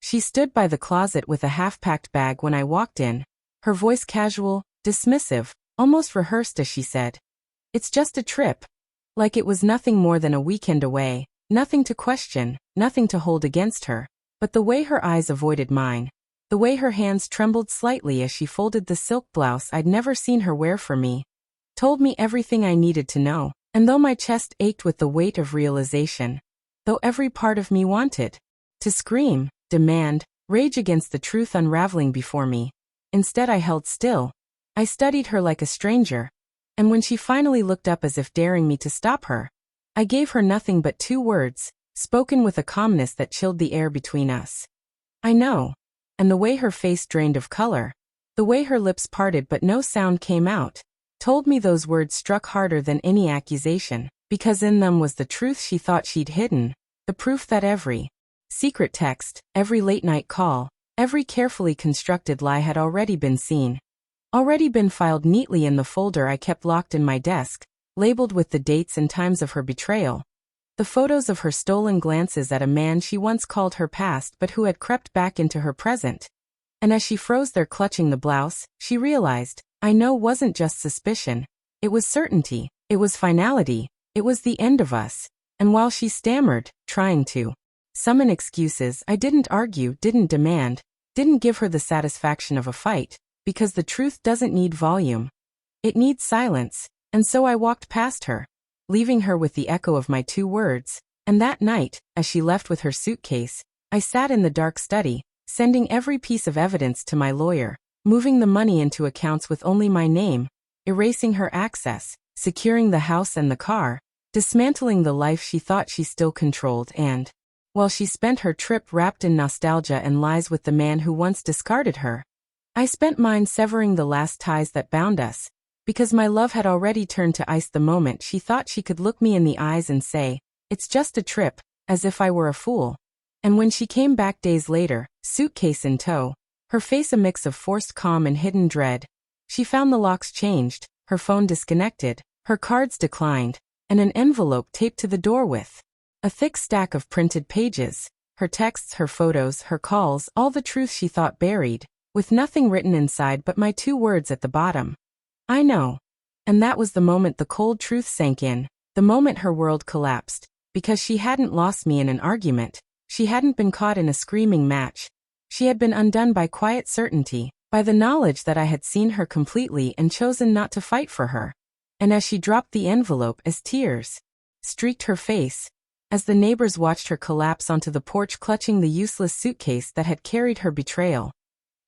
She stood by the closet with a half-packed bag when I walked in, her voice casual, dismissive, almost rehearsed as she said, "It's just a trip." Like it was nothing more than a weekend away, nothing to question, nothing to hold against her. But the way her eyes avoided mine, the way her hands trembled slightly as she folded the silk blouse I'd never seen her wear for me, told me everything I needed to know. And though my chest ached with the weight of realization, though every part of me wanted to scream, demand, rage against the truth unraveling before me, instead I held still. I studied her like a stranger, and when she finally looked up as if daring me to stop her, I gave her nothing but 2 words, spoken with a calmness that chilled the air between us. "I know." And the way her face drained of color, the way her lips parted but no sound came out, told me those words struck harder than any accusation, because in them was the truth she thought she'd hidden, the proof that every secret text, every late-night call, every carefully constructed lie had already been seen, already been filed neatly in the folder I kept locked in my desk, labeled with the dates and times of her betrayal, the photos of her stolen glances at a man she once called her past but who had crept back into her present. And as she froze there clutching the blouse, she realized, I know wasn't just suspicion, it was certainty, it was finality, it was the end of us. And while she stammered, trying to summon excuses, I didn't argue, didn't demand, didn't give her the satisfaction of a fight, because the truth doesn't need volume. It needs silence, and so I walked past her, leaving her with the echo of my 2 words, and that night, as she left with her suitcase, I sat in the dark study, sending every piece of evidence to my lawyer, moving the money into accounts with only my name, erasing her access, securing the house and the car, dismantling the life she thought she still controlled, and, while she spent her trip wrapped in nostalgia and lies with the man who once discarded her, I spent mine severing the last ties that bound us, because my love had already turned to ice the moment she thought she could look me in the eyes and say, "It's just a trip," as if I were a fool. And when she came back days later, suitcase in tow, her face a mix of forced calm and hidden dread, she found the locks changed, her phone disconnected, her cards declined, and an envelope taped to the door with a thick stack of printed pages, her texts, her photos, her calls, all the truth she thought buried, with nothing written inside but my 2 words at the bottom. I know. And that was the moment the cold truth sank in, the moment her world collapsed, because she hadn't lost me in an argument, she hadn't been caught in a screaming match, she had been undone by quiet certainty, by the knowledge that I had seen her completely and chosen not to fight for her. And as she dropped the envelope, as tears streaked her face, as the neighbors watched her collapse onto the porch clutching the useless suitcase that had carried her betrayal,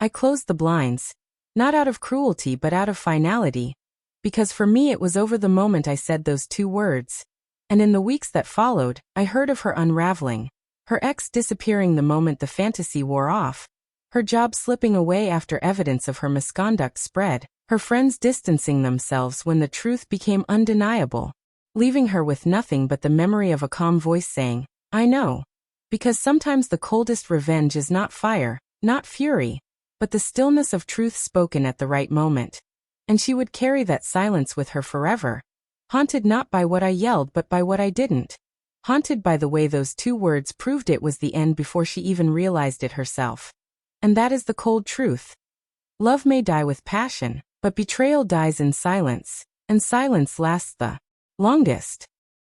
I closed the blinds, not out of cruelty but out of finality, because for me it was over the moment I said those 2 words. And in the weeks that followed, I heard of her unraveling, her ex disappearing the moment the fantasy wore off, her job slipping away after evidence of her misconduct spread, her friends distancing themselves when the truth became undeniable, leaving her with nothing but the memory of a calm voice saying, "I know." Because sometimes the coldest revenge is not fire, not fury, but the stillness of truth spoken at the right moment. And she would carry that silence with her forever, haunted not by what I yelled but by what I didn't, haunted by the way those 2 words proved it was the end before she even realized it herself. And that is the cold truth. Love may die with passion, but betrayal dies in silence, and silence lasts the longest.